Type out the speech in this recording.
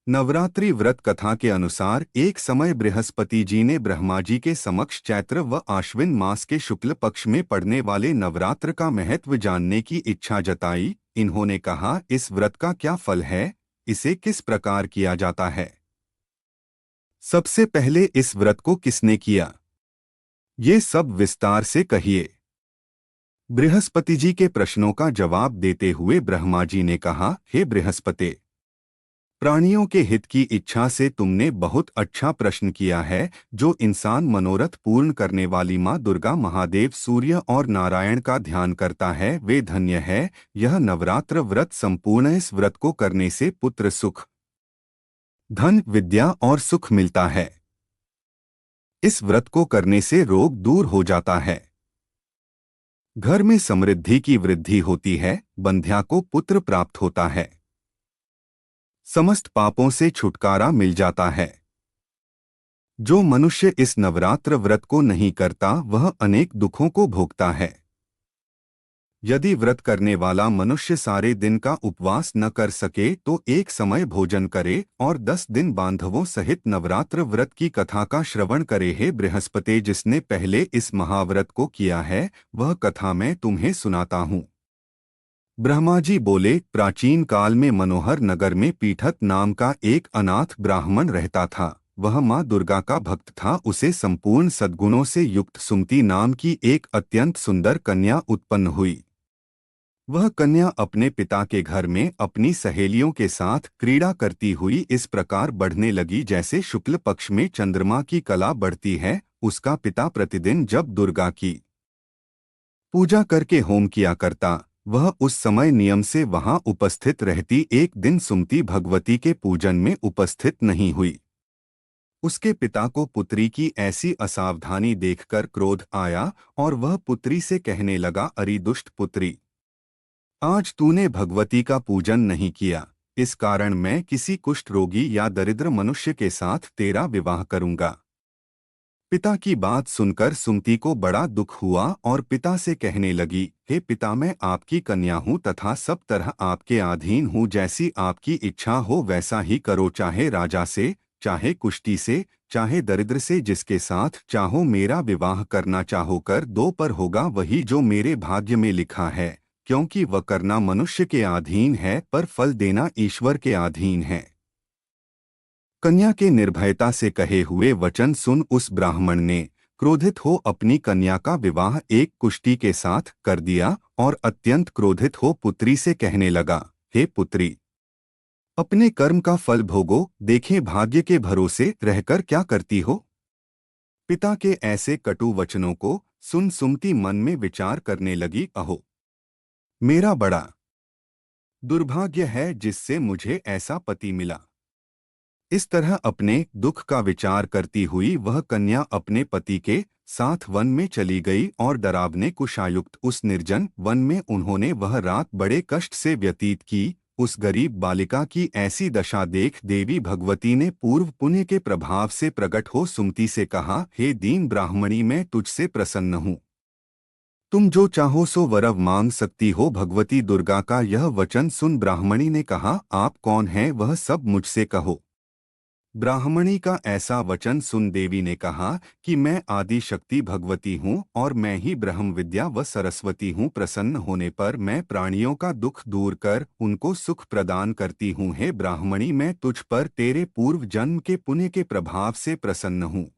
नवरात्रि व्रत कथा के अनुसार एक समय बृहस्पति जी ने ब्रह्मा जी के समक्ष चैत्र व आश्विन मास के शुक्ल पक्ष में पड़ने वाले नवरात्र का महत्व जानने की इच्छा जताई। इन्होंने कहा, इस व्रत का क्या फल है, इसे किस प्रकार किया जाता है। सबसे पहले इस व्रत को किसने किया, ये सब विस्तार से कहिए। बृहस्पति जी के प्रश्नों का जवाब देते हुए ब्रह्मा जी ने कहा, हे बृहस्पति, प्राणियों के हित की इच्छा से तुमने बहुत अच्छा प्रश्न किया है। जो इंसान मनोरथ पूर्ण करने वाली माँ दुर्गा, महादेव, सूर्य और नारायण का ध्यान करता है वे धन्य है। यह नवरात्र व्रत संपूर्ण, इस व्रत को करने से पुत्र सुख, धन, विद्या और सुख मिलता है। इस व्रत को करने से रोग दूर हो जाता है, घर में समृद्धि की वृद्धि होती है, बंध्या को पुत्र प्राप्त होता है, समस्त पापों से छुटकारा मिल जाता है। जो मनुष्य इस नवरात्र व्रत को नहीं करता वह अनेक दुखों को भोगता है। यदि व्रत करने वाला मनुष्य सारे दिन का उपवास न कर सके तो एक समय भोजन करे और 10 दिन बांधवों सहित नवरात्र व्रत की कथा का श्रवण करे। हे बृहस्पति, जिसने पहले इस महाव्रत को किया है वह कथा मैं तुम्हें सुनाता हूँ। ब्रह्मा जी बोले, प्राचीन काल में मनोहर नगर में पीठत नाम का एक अनाथ ब्राह्मण रहता था। वह माँ दुर्गा का भक्त था। उसे संपूर्ण सद्गुणों से युक्त सुमति नाम की एक अत्यंत सुंदर कन्या उत्पन्न हुई। वह कन्या अपने पिता के घर में अपनी सहेलियों के साथ क्रीड़ा करती हुई इस प्रकार बढ़ने लगी जैसे शुक्ल पक्ष में चंद्रमा की कला बढ़ती है। उसका पिता प्रतिदिन जब दुर्गा की पूजा करके होम किया करता, वह उस समय नियम से वहां उपस्थित रहती। एक दिन सुमति भगवती के पूजन में उपस्थित नहीं हुई। उसके पिता को पुत्री की ऐसी असावधानी देखकर क्रोध आया और वह पुत्री से कहने लगा, अरे दुष्ट पुत्री, आज तूने भगवती का पूजन नहीं किया, इस कारण मैं किसी कुष्ठ रोगी या दरिद्र मनुष्य के साथ तेरा विवाह करूंगा। पिता की बात सुनकर सुमति को बड़ा दुख हुआ और पिता से कहने लगी, हे पिता, मैं आपकी कन्या हूँ तथा सब तरह आपके अधीन हूँ। जैसी आपकी इच्छा हो वैसा ही करो, चाहे राजा से, चाहे कुष्ठी से, चाहे दरिद्र से, जिसके साथ चाहो मेरा विवाह करना चाहो कर दो, पर होगा वही जो मेरे भाग्य में लिखा है, क्योंकि वह करना मनुष्य के अधीन है पर फल देना ईश्वर के अधीन है। कन्या के निर्भयता से कहे हुए वचन सुन उस ब्राह्मण ने क्रोधित हो अपनी कन्या का विवाह एक कुष्ठी के साथ कर दिया और अत्यंत क्रोधित हो पुत्री से कहने लगा, हे पुत्री, अपने कर्म का फल भोगो, देखें भाग्य के भरोसे रहकर क्या करती हो। पिता के ऐसे कटु वचनों को सुन सुमति मन में विचार करने लगी, अहो, मेरा बड़ा दुर्भाग्य है जिससे मुझे ऐसा पति मिला। इस तरह अपने दुख का विचार करती हुई वह कन्या अपने पति के साथ वन में चली गई और डरावने कुशायुक्त उस निर्जन वन में उन्होंने वह रात बड़े कष्ट से व्यतीत की। उस गरीब बालिका की ऐसी दशा देख देवी भगवती ने पूर्व पुण्य के प्रभाव से प्रकट हो सुमति से कहा, हे दीन ब्राह्मणी, मैं तुझसे प्रसन्न हूँ, तुम जो चाहो सो वर मांग सकती हो। भगवती दुर्गा का यह वचन सुन ब्राह्मणी ने कहा, आप कौन हैं वह सब मुझसे कहो। ब्राह्मणी का ऐसा वचन सुन देवी ने कहा कि मैं आदि शक्ति भगवती हूँ और मैं ही ब्रह्म विद्या व सरस्वती हूँ। प्रसन्न होने पर मैं प्राणियों का दुख दूर कर उनको सुख प्रदान करती हूँ। हे ब्राह्मणी, मैं तुझ पर तेरे पूर्व जन्म के पुण्य के प्रभाव से प्रसन्न हूँ।